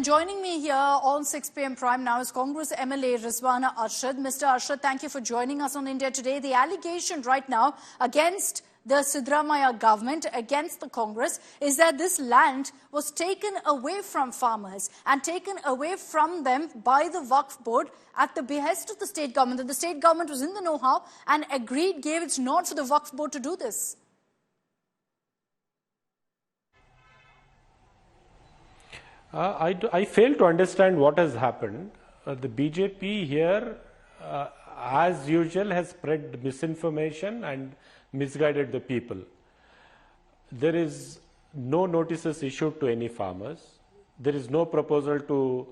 and joining me here on 6 p.m. Prime now is Congress MLA Rizwan Arshad. Mr. Arshad, thank you for joining us on India Today. The allegation right now against the Siddaramaiah government, against the Congress, is that this land was taken away from farmers and taken away from them by the Waqf board at the behest of the state government. That the state government was in the know-how and agreed, gave its nod for the Waqf board to do this. I fail to understand what has happened. The BJP here, as usual, has spread misinformation and misguided the people. There is no notices issued to any farmers. There is no proposal to,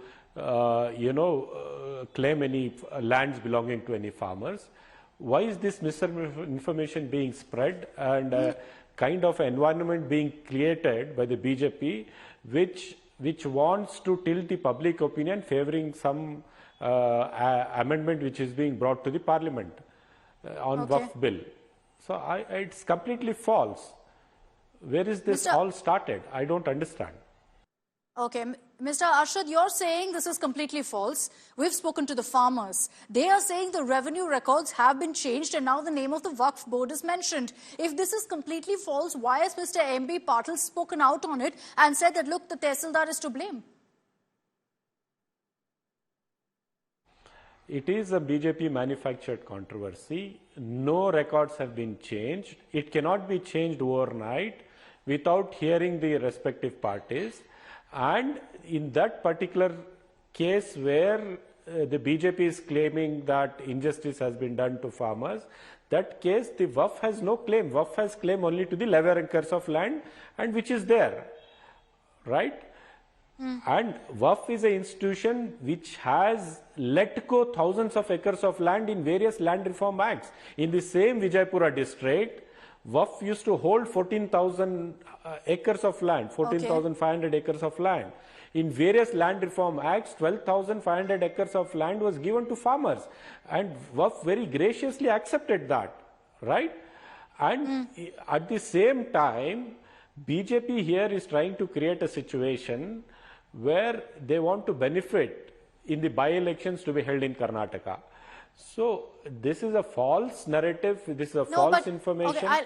claim any lands belonging to any farmers. Why is this misinformation being spread and kind of environment being created by the BJP, which wants to tilt the public opinion favoring some amendment which is being brought to the parliament on Waqf bill. So it's completely false. Where is this all started? I don't understand. Okay, Mr. Arshad, you're saying this is completely false. We've spoken to the farmers. They are saying the revenue records have been changed and now the name of the Waqf board is mentioned. If this is completely false, why has Mr. M.B. Patil spoken out on it and said that, look, the Tehsildar is to blame? It is a BJP manufactured controversy. No records have been changed. It cannot be changed overnight without hearing the respective parties. And in that particular case where the BJP is claiming that injustice has been done to farmers, that case the Waqf has no claim. Waqf has claim only to the 11 acres of land and which is there, right? And Waqf is an institution which has let go thousands of acres of land in various land reform acts. In the same Vijaypura district, Waqf used to hold 14,000 acres of land, 14,500 acres of land. In various land reform acts, 12,500 acres of land was given to farmers. And Waqf very graciously accepted that, right? And at the same time, BJP here is trying to create a situation where they want to benefit in the by-elections to be held in Karnataka. So this is a false narrative, this is a false information. Okay,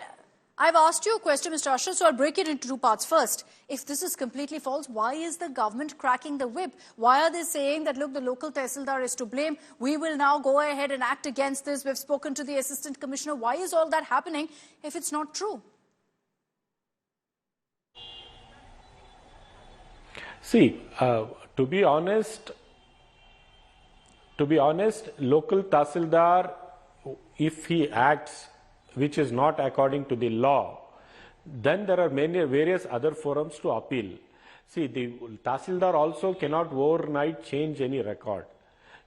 I've asked you a question, Mr. Arshad, so I'll break it into two parts. First, if this is completely false, why is the government cracking the whip? Why are they saying that, look, the local Tehsildar is to blame, we will now go ahead and act against this, we've spoken to the Assistant Commissioner? Why is all that happening if it's not true? See, to be honest, local Tahsildar, if he acts which is not according to the law, then there are various other forums to appeal. See, the Tahsildar also cannot overnight change any record.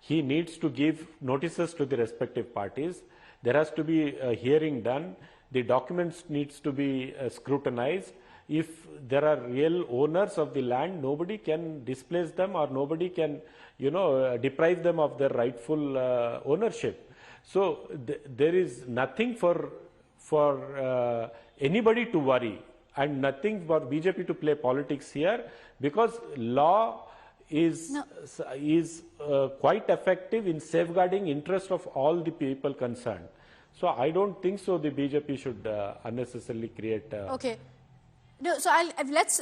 He needs to give notices to the respective parties. There has to be a hearing done. The documents needs to be scrutinized. If there are real owners of the land, nobody can displace them or nobody can, deprive them of their rightful ownership. So there is nothing for anybody to worry and nothing for BJP to play politics here, because law is quite effective in safeguarding interest of all the people concerned. So I don't think so the BJP should unnecessarily create... Okay. No, so let's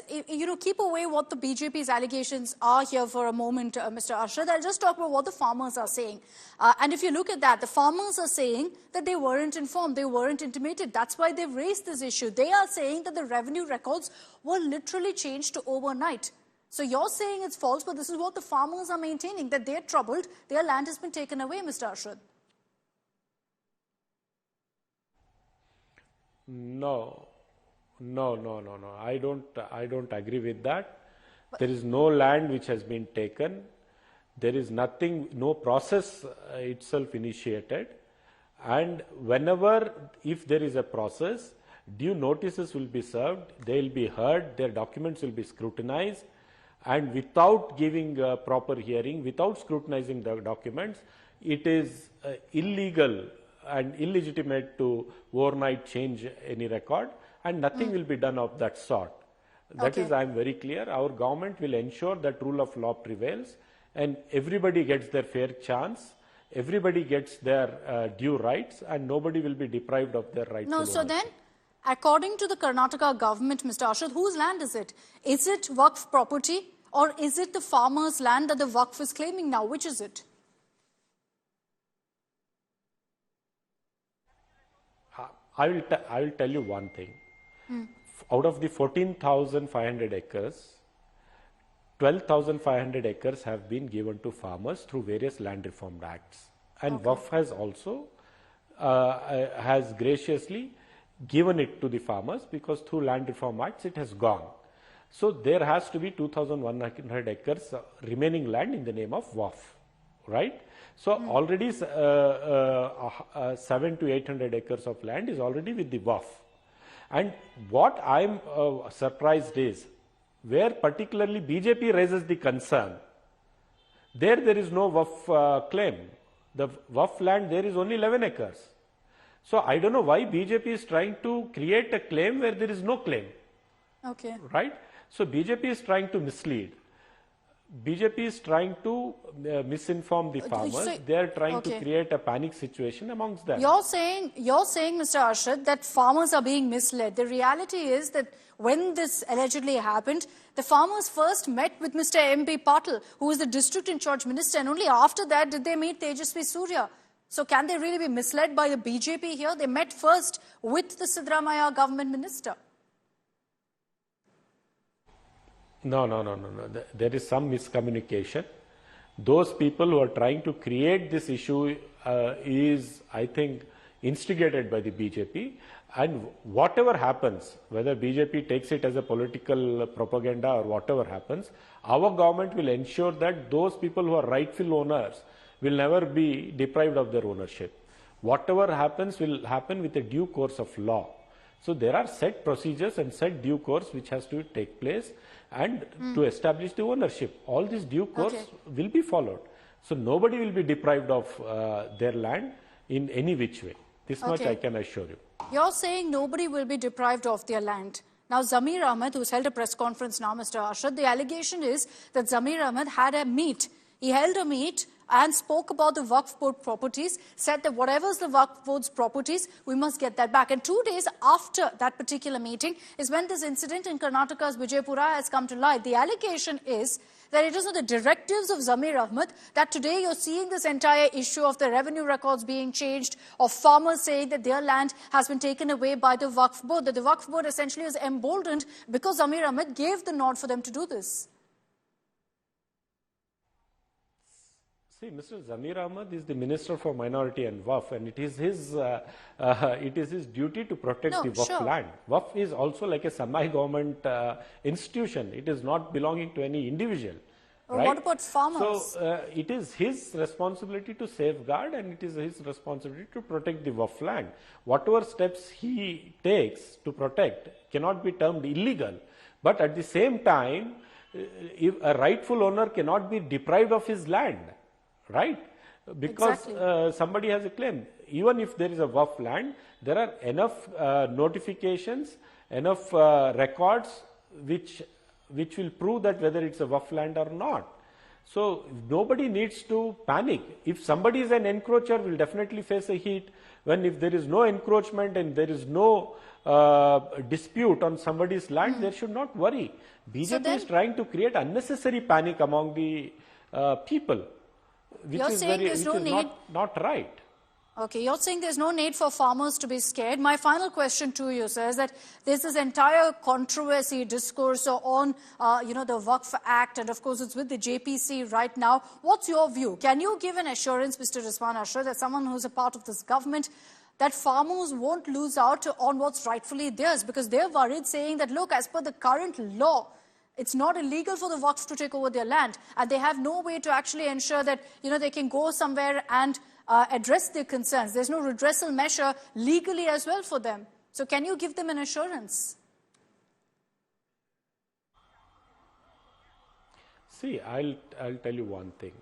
keep away what the BJP's allegations are here for a moment, Mr. Arshad. I'll just talk about what the farmers are saying. And if you look at that, the farmers are saying that they weren't informed, they weren't intimated. That's why they've raised this issue. They are saying that the revenue records were literally changed to overnight. So you're saying it's false, but this is what the farmers are maintaining, that they're troubled, their land has been taken away, Mr. Arshad. No. I don't agree with that. There is no land which has been taken. There is nothing, no process itself initiated. And if there is a process, due notices will be served, they will be heard, their documents will be scrutinized, and without giving a proper hearing, without scrutinizing the documents, it is illegal and illegitimate to overnight change any record. And nothing will be done of that sort. That is, I am very clear. Our government will ensure that rule of law prevails and everybody gets their fair chance, everybody gets their due rights, and nobody will be deprived of their rightful ownership. So then, according to the Karnataka government, Mr. Arshad, whose land is it? Is it Waqf property or is it the farmer's land that the Waqf is claiming now? Which is it? I will tell you one thing. Out of the 14,500 acres, 12,500 acres have been given to farmers through various land reform acts. And Waqf has also has graciously given it to the farmers because through land reform acts it has gone. So there has to be 2,100 acres remaining land in the name of Waqf, right? So already 700 to 800 acres of land is already with the Waqf. And what I am surprised is, where particularly BJP raises the concern, there is no Waqf claim. The Waqf land there is only 11 acres. So I don't know why BJP is trying to create a claim where there is no claim. Okay. Right? So BJP is trying to mislead. BJP is trying to misinform the farmers. They are trying to create a panic situation amongst them. You're saying, Mr. Arshad, that farmers are being misled. The reality is that when this allegedly happened, the farmers first met with Mr. M.B. Patil, who is the district in charge minister, and only after that did they meet Tejasvi Surya. So can they really be misled by the BJP here? They met first with the Siddaramaiah government minister. No. There is some miscommunication. Those people who are trying to create this issue is, I think, instigated by the BJP. And whatever happens, whether BJP takes it as a political propaganda or whatever happens, our government will ensure that those people who are rightful owners will never be deprived of their ownership. Whatever happens will happen with a due course of law. So there are set procedures and set due course which has to take place and to establish the ownership. All this due course will be followed. So nobody will be deprived of their land in any which way. This much I can assure you. You're saying nobody will be deprived of their land. Now, Zamir Ahmed, who's held a press conference now, Mr. Arshad, the allegation is that Zamir Ahmed had a meet. He held a meet and spoke about the Waqf board properties, said that whatever's the Waqf board's properties, we must get that back. And 2 days after that particular meeting is when this incident in Karnataka's Vijaypura has come to light. The allegation is that it is on the directives of Zamir Ahmed that today you're seeing this entire issue of the revenue records being changed, of farmers saying that their land has been taken away by the Waqf board, that the Waqf board essentially is emboldened because Zamir Ahmed gave the nod for them to do this. See, Mr. Zamir Ahmed is the Minister for Minority and Waqf, and it is his duty to protect the Waqf land. Waqf is also like a semi-government institution. It is not belonging to any individual. Right? What about farmers? So it is his responsibility to safeguard, and it is his responsibility to protect the Waqf land. Whatever steps he takes to protect cannot be termed illegal, but at the same time, if a rightful owner cannot be deprived of his land. Right? Because somebody has a claim. Even if there is a Waqf land, there are enough notifications, enough records which will prove that whether it's a Waqf land or not. So nobody needs to panic. If somebody is an encroacher, will definitely face a heat. If there is no encroachment and there is no dispute on somebody's land, they should not worry. BJP is trying to create unnecessary panic among the people. Which is not right. Okay, you're saying there's no need for farmers to be scared. My final question to you, sir, is that there's this entire controversy, discourse on, the Waqf Act, and of course it's with the JPC right now. What's your view? Can you give an assurance, Mr. Rizwan Arshad, as someone who's a part of this government, that farmers won't lose out on what's rightfully theirs? Because they're worried, saying that, look, as per the current law, it's not illegal for the Waqf to take over their land, and they have no way to actually ensure that, they can go somewhere and address their concerns. There's no redressal measure legally as well for them. So can you give them an assurance? See, I'll tell you one thing.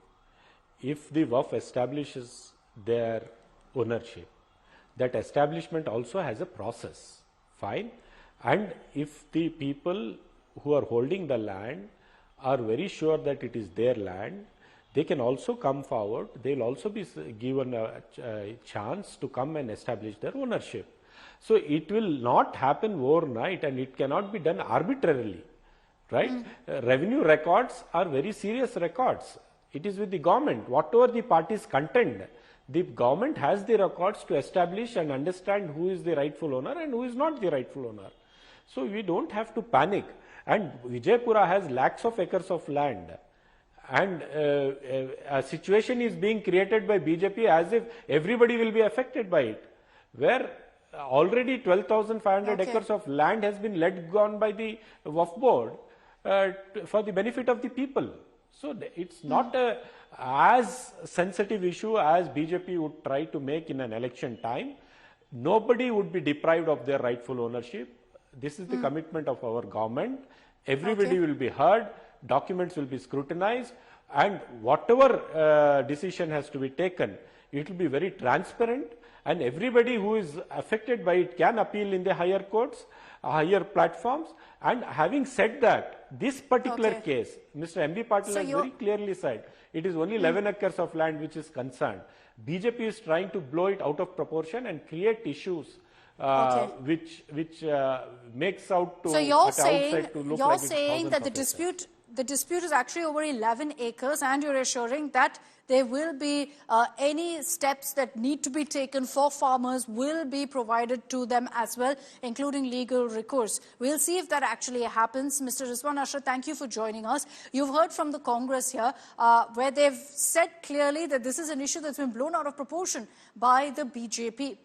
If the Waqf establishes their ownership, that establishment also has a process. Fine. And if the people who are holding the land are very sure that it is their land, they can also come forward. They will also be given a chance to come and establish their ownership. So it will not happen overnight, and it cannot be done arbitrarily, right? Revenue records are very serious records. It is with the government. Whatever the parties contend, the government has the records to establish and understand who is the rightful owner and who is not the rightful owner. So we don't have to panic. And Vijaypura has lakhs of acres of land. And a situation is being created by BJP as if everybody will be affected by it, where already 12,500 acres of land has been let gone by the Waqf board for the benefit of the people. So it's not a as sensitive issue as BJP would try to make in an election time. Nobody would be deprived of their rightful ownership. This is the commitment of our government. Everybody will be heard, documents will be scrutinized, and whatever decision has to be taken, it will be very transparent, and everybody who is affected by it can appeal in the higher courts, higher platforms. And having said that, this particular case, Mr. M.B. Patil has very clearly said, it is only 11 acres of land which is concerned. BJP is trying to blow it out of proportion and create issues which makes out to so you're saying that the dispute is actually over 11 acres, and you're assuring that there will be any steps that need to be taken for farmers will be provided to them as well, including legal recourse. We'll see if that actually happens. Mr. Rizwan, Arshad, thank you for joining us. You've heard from the Congress here where they've said clearly that this is an issue that's been blown out of proportion by the BJP.